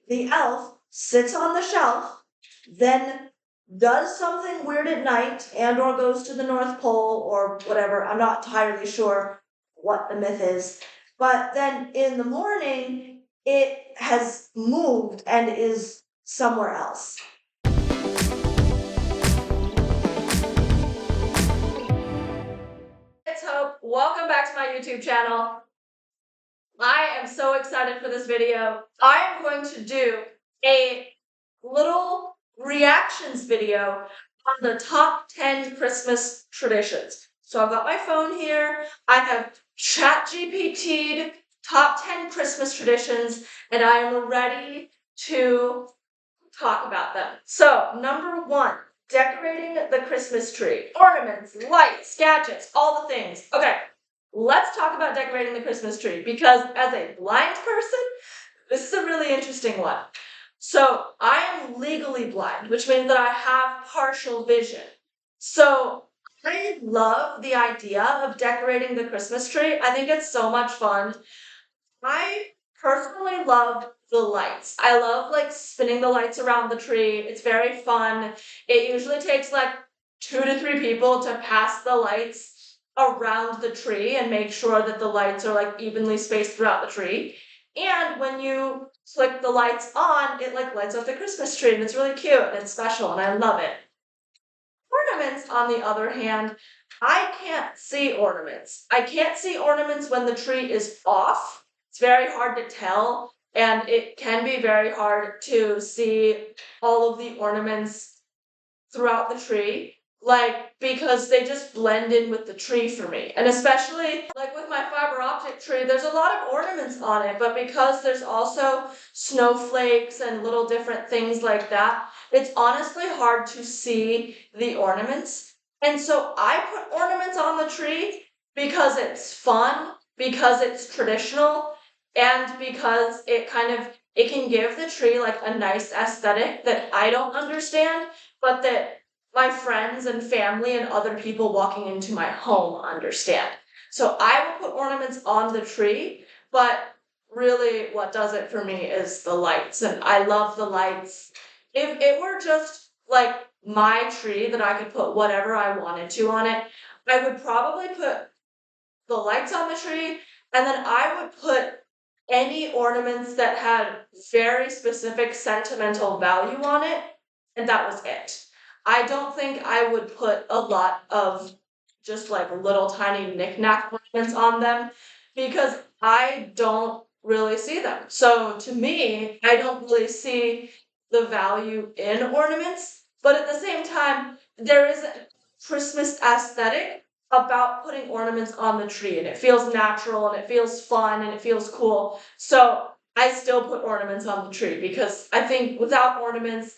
the elf sits on the shelf, then does something weird at night and or goes to the North Pole or whatever. I'm not entirely sure what the myth is. But then in the morning, it has moved and is somewhere else. It's Hope. Welcome back to my YouTube channel. I am so excited for this video. I am going to do a little reactions video on the top 10 Christmas traditions. So I've got my phone here. I have ChatGPT'd top 10 Christmas traditions, and I am ready to talk about them. So, number one, decorating the Christmas tree. Ornaments, lights, gadgets, all the things. Okay, let's talk about decorating the Christmas tree because as a blind person, this is a really interesting one. So, I am legally blind, which means that I have partial vision. So, I love the idea of decorating the Christmas tree. I think it's so much fun. I personally love the lights. I love like spinning the lights around the tree. It's very fun. It usually takes like 2 to 3 people to pass the lights around the tree and make sure that the lights are like evenly spaced throughout the tree. And when you click the lights on, it like lights up the Christmas tree and it's really cute and it's special and I love it. Ornaments, on the other hand, I can't see ornaments. I can't see ornaments when the tree is off. It's very hard to tell, and it can be very hard to see all of the ornaments throughout the tree, like because they just blend in with the tree for me. And especially like with my fiber optic tree, there's a lot of ornaments on it, but because there's also snowflakes and little different things like that, it's honestly hard to see the ornaments. And so I put ornaments on the tree because it's fun, because it's traditional, and because it can give the tree like a nice aesthetic that I don't understand, but that my friends and family and other people walking into my home understand. So I will put ornaments on the tree, but really what does it for me is the lights, and I love the lights. If it were just like my tree that I could put whatever I wanted to on it, I would probably put the lights on the tree, and then I would put any ornaments that had very specific sentimental value on it, and that was it. I don't think I would put a lot of just like little tiny knickknack ornaments on them because I don't really see them. So to me, I don't really see the value in ornaments, but at the same time, there is a Christmas aesthetic about putting ornaments on the tree, and it feels natural and it feels fun and it feels cool. So I still put ornaments on the tree because I think without ornaments,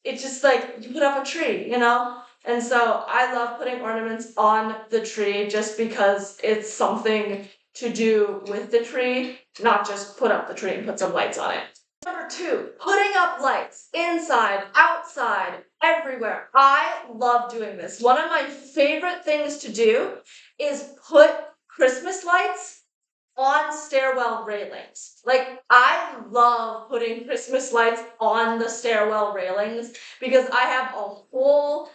it's just like you put up a tree, you know? And so I love putting ornaments on the tree just because it's something to do with the tree, not just put up the tree and put some lights on it. Number two, putting up lights inside, outside, everywhere. I love doing this. One of my favorite things to do is put Christmas lights on stairwell railings. Like, I love putting Christmas lights on the stairwell railings because I have a whole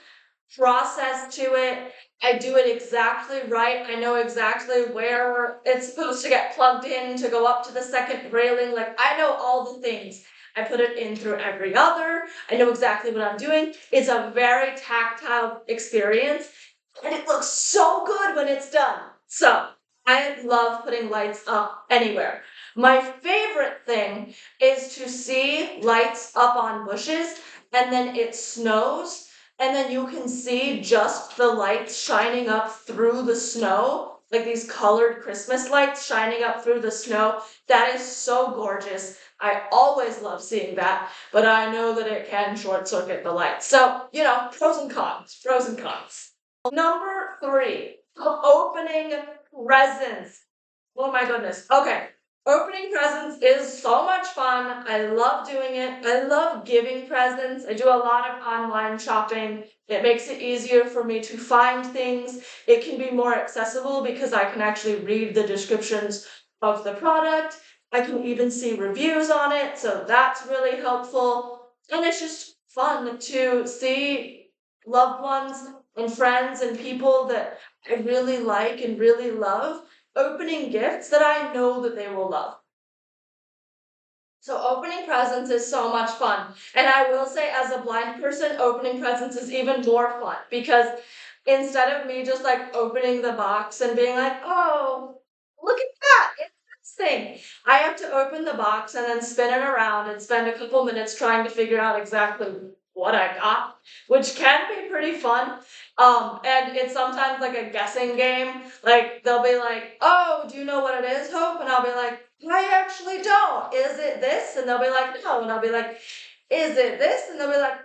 process to it. I do it exactly right. I know exactly where it's supposed to get plugged in to go up to the second railing. Like, I know all the things. I put it in through every other. I know exactly what I'm doing. It's a very tactile experience, and it looks so good when it's done. So, I love putting lights up anywhere. My favorite thing is to see lights up on bushes and then it snows and then you can see just the lights shining up through the snow, like these colored Christmas lights shining up through the snow. That is so gorgeous. I always love seeing that, but I know that it can short circuit the lights. So, pros and cons, pros and cons. Number three, opening presents. Oh my goodness. Okay. Opening presents is so much fun. I love doing it. I love giving presents. I do a lot of online shopping. It makes it easier for me to find things. It can be more accessible because I can actually read the descriptions of the product. I can even see reviews on it, so that's really helpful. And it's just fun to see loved ones and friends and people that I really like and really love opening gifts that I know that they will love. So opening presents is so much fun. And I will say, as a blind person, opening presents is even more fun because instead of me just like opening the box and being like, oh, look at that, it's this thing, I have to open the box and then spin it around and spend a couple minutes trying to figure out exactly what I got, which can be pretty fun. And it's sometimes like a guessing game. Like they'll be like, "Oh, do you know what it is, Hope?" And I'll be like, "I actually don't. Is it this?" And they'll be like, "No." And I'll be like, "Is it this?" And they'll be like,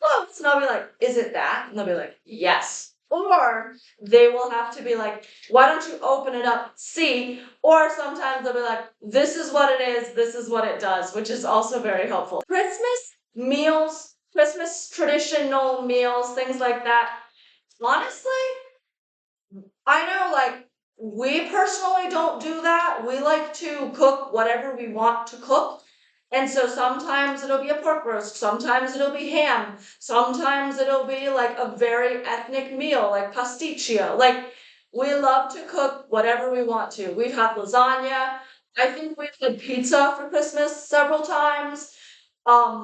"Close." And I'll be like, "Is it that?" And they'll be like, "Yes." Or they will have to be like, "Why don't you open it up, see?" Or sometimes they'll be like, "This is what it is. This is what it does," which is also very helpful. Christmas meals, Christmas traditional meals, things like that. Honestly, I know, like, we personally don't do that. We like to cook whatever we want to cook. And so sometimes it'll be a pork roast, sometimes it'll be ham, sometimes it'll be like a very ethnic meal, like pasticcio. Like, we love to cook whatever we want to. We've had lasagna. I think we've had pizza for Christmas several times.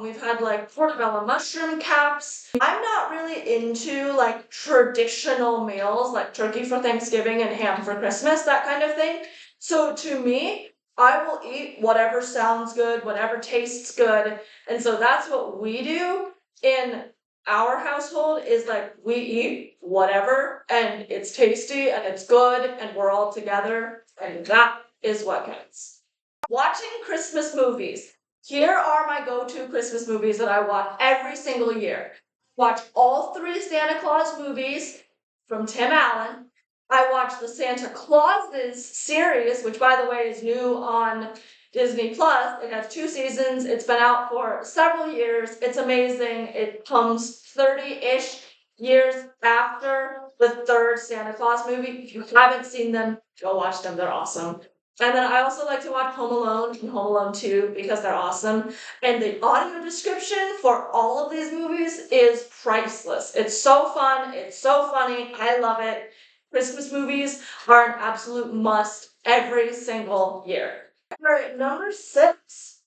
We've had like portobello mushroom caps. I'm not really into like traditional meals like turkey for Thanksgiving and ham for Christmas, that kind of thing. So to me, I will eat whatever sounds good, whatever tastes good. And so that's what we do in our household is like we eat whatever and it's tasty and it's good and we're all together and that is what counts. Watching Christmas movies. Here are my go-to Christmas movies that I watch every single year. Watch all three Santa Claus movies from Tim Allen. I watch the Santa Clauses series, which by the way is new on Disney Plus. It has 2 seasons. It's been out for several years. It's amazing. It comes 30-ish years after the third Santa Claus movie. If you haven't seen them, go watch them. They're awesome. And then I also like to watch Home Alone and Home Alone 2 because they're awesome. And the audio description for all of these movies is priceless. It's so fun. It's so funny. I love it. Christmas movies are an absolute must every single year. All right, number 6,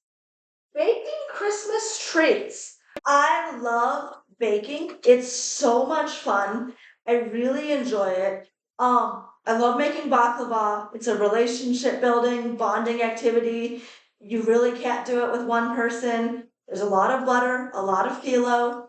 baking Christmas treats. I love baking. It's so much fun. I really enjoy it. I love making baklava. It's a relationship building, bonding activity. You really can't do it with one person. There's a lot of butter, a lot of phyllo,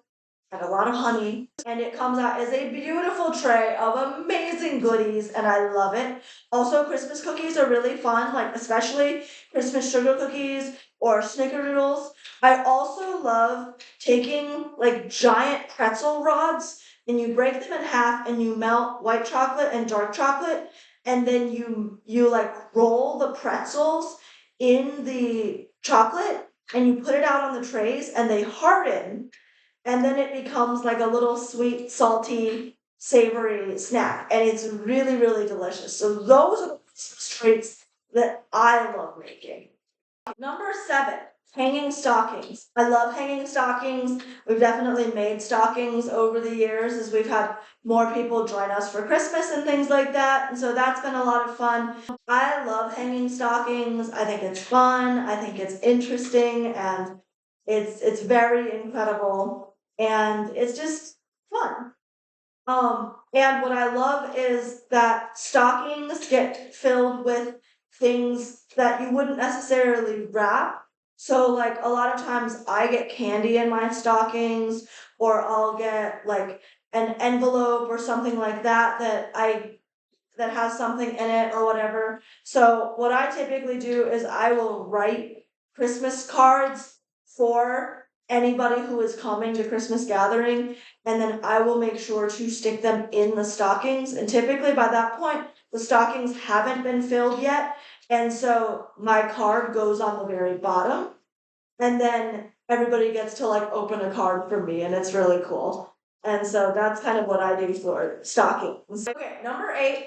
and a lot of honey. And it comes out as a beautiful tray of amazing goodies, and I love it. Also, Christmas cookies are really fun, like especially Christmas sugar cookies or snickerdoodles. I also love taking like giant pretzel rods and you break them in half and you melt white chocolate and dark chocolate and then you like roll the pretzels in the chocolate and you put it out on the trays and they harden and then it becomes like a little sweet, salty, savory snack, and it's really, really delicious. So those are the Christmas treats that I love making. Number 7, hanging stockings. I love hanging stockings. We've definitely made stockings over the years as we've had more people join us for Christmas and things like that. And so that's been a lot of fun. I love hanging stockings. I think it's fun. I think it's interesting and it's very incredible and it's just fun. And what I love is that stockings get filled with things that you wouldn't necessarily wrap. So, like, a lot of times I get candy in my stockings, or I'll get like an envelope or something like that that has something in it or whatever. So, what I typically do is I will write Christmas cards for anybody who is coming to Christmas gathering, and then I will make sure to stick them in the stockings. And typically by that point, the stockings haven't been filled yet, and so my card goes on the very bottom, and then everybody gets to like open a card from me, and it's really cool. And so that's kind of what I do for stockings. Okay, number 8.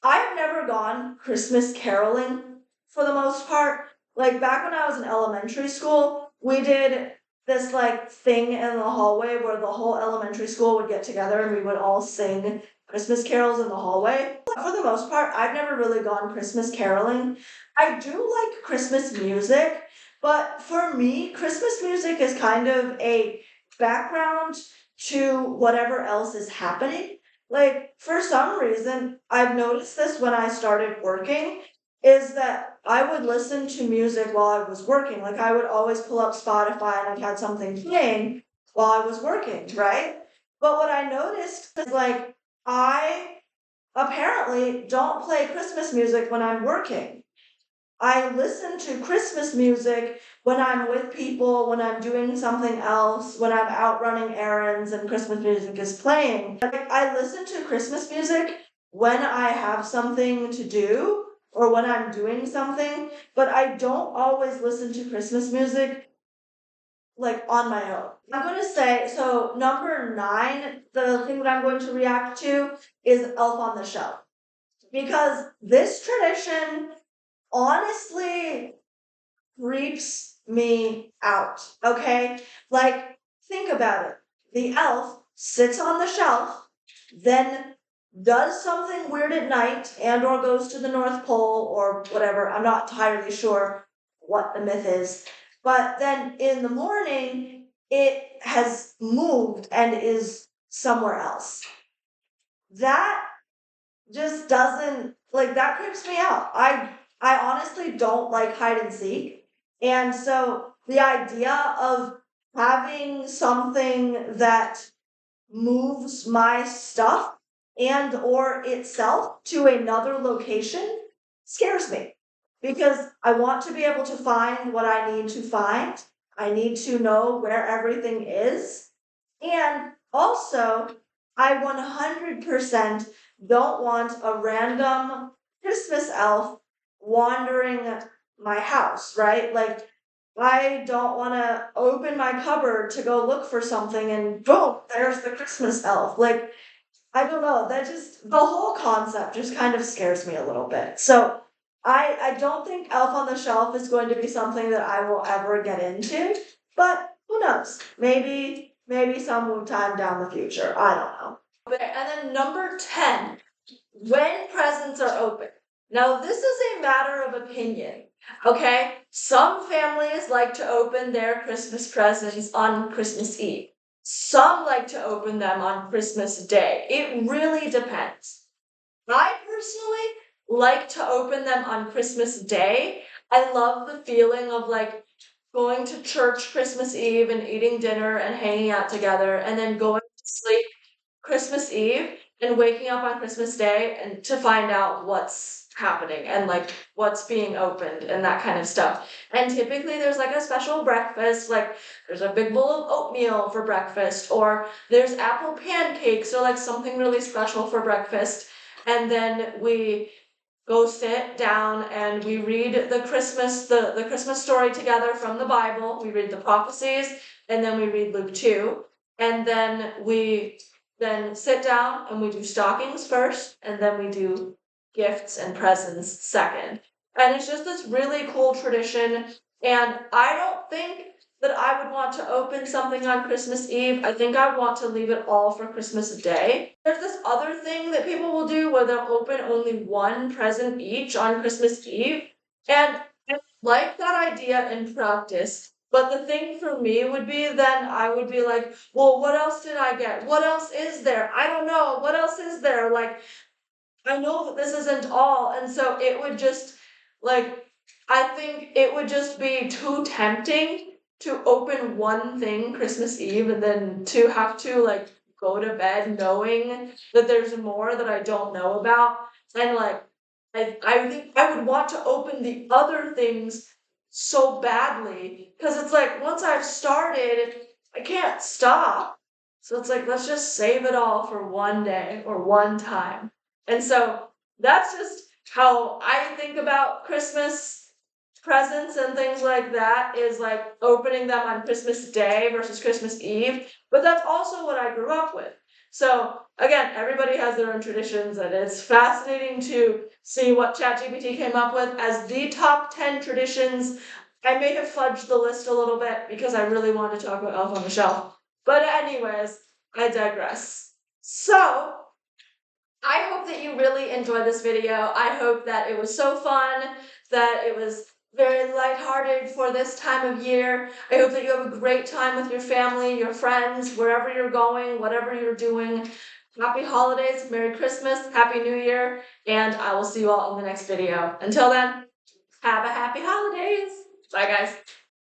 I have never gone Christmas caroling for the most part. Like back when I was in elementary school, we did this like thing in the hallway where the whole elementary school would get together and we would all sing Christmas carols in the hallway. For the most part, I've never really gone Christmas caroling. I do like Christmas music, but for me, Christmas music is kind of a background to whatever else is happening. Like, for some reason, I've noticed this when I started working, is that I would listen to music while I was working. Like, I would always pull up Spotify and I had something playing while I was working, right? But what I noticed is like, I apparently don't play Christmas music when I'm working. I listen to Christmas music when I'm with people, when I'm doing something else, when I'm out running errands and Christmas music is playing. Like, I listen to Christmas music when I have something to do or when I'm doing something, but I don't always listen to Christmas music like on my own. I'm gonna say, so number 9, the thing that I'm going to react to is Elf on the Shelf. Because this tradition honestly creeps me out, okay? Like, think about it. The elf sits on the shelf, then does something weird at night and or goes to the North Pole or whatever. I'm not entirely sure what the myth is. But then in the morning, it has moved and is somewhere else. That just doesn't like that creeps me out. I honestly don't like hide and seek. And so the idea of having something that moves my stuff and or itself to another location scares me because I want to be able to find what I need to find. I need to know where everything is. And also, I 100% don't want a random Christmas elf wandering my house, right? Like, I don't want to open my cupboard to go look for something and boom, there's the Christmas elf. Like, I don't know, that just, the whole concept just kind of scares me a little bit. So, I don't think Elf on the Shelf is going to be something that I will ever get into, but who knows? Maybe some time down the future. I don't know. And then number 10, when presents are open. Now, this is a matter of opinion, okay? Some families like to open their Christmas presents on Christmas Eve. Some like to open them on Christmas Day. It really depends. I personally like to open them on Christmas Day. I love the feeling of like going to church Christmas Eve and eating dinner and hanging out together and then going to sleep Christmas Eve and waking up on Christmas Day and to find out what's happening and like what's being opened and that kind of stuff. And typically there's like a special breakfast, like there's a big bowl of oatmeal for breakfast, or there's apple pancakes or like something really special for breakfast. And then we go sit down and we read the Christmas story together from the Bible. We read the prophecies and then we read Luke 2. And then we then sit down and we do stockings first, and then we do gifts and presents second. And it's just this really cool tradition. And I don't think that I would want to open something on Christmas Eve. I think I would want to leave it all for Christmas Day. There's this other thing that people will do where they'll open only one present each on Christmas Eve. And I like that idea in practice. But the thing for me would be then I would be like, well, what else did I get? What else is there? I don't know. What else is there? Like, I know that this isn't all. And so it would just, like, I think it would just be too tempting to open one thing Christmas Eve and then to have to, like, go to bed knowing that there's more that I don't know about. And, like, I think I would want to open the other things so badly because it's like once I've started, I can't stop. So it's like, let's just save it all for one day or one time. And so that's just how I think about Christmas presents and things like that is like opening them on Christmas Day versus Christmas Eve. But that's also what I grew up with. So again, everybody has their own traditions, and it's fascinating to see what ChatGPT came up with as the top 10 traditions. I may have fudged the list a little bit because I really wanted to talk about Elf on the Shelf. But anyways, I digress. So I hope that you really enjoyed this video. I hope that it was so fun, that it was very lighthearted for this time of year. I hope that you have a great time with your family, your friends, wherever you're going, whatever you're doing. Happy holidays, Merry Christmas, Happy New Year, and I will see you all in the next video. Until then, have a happy holidays. Bye, guys.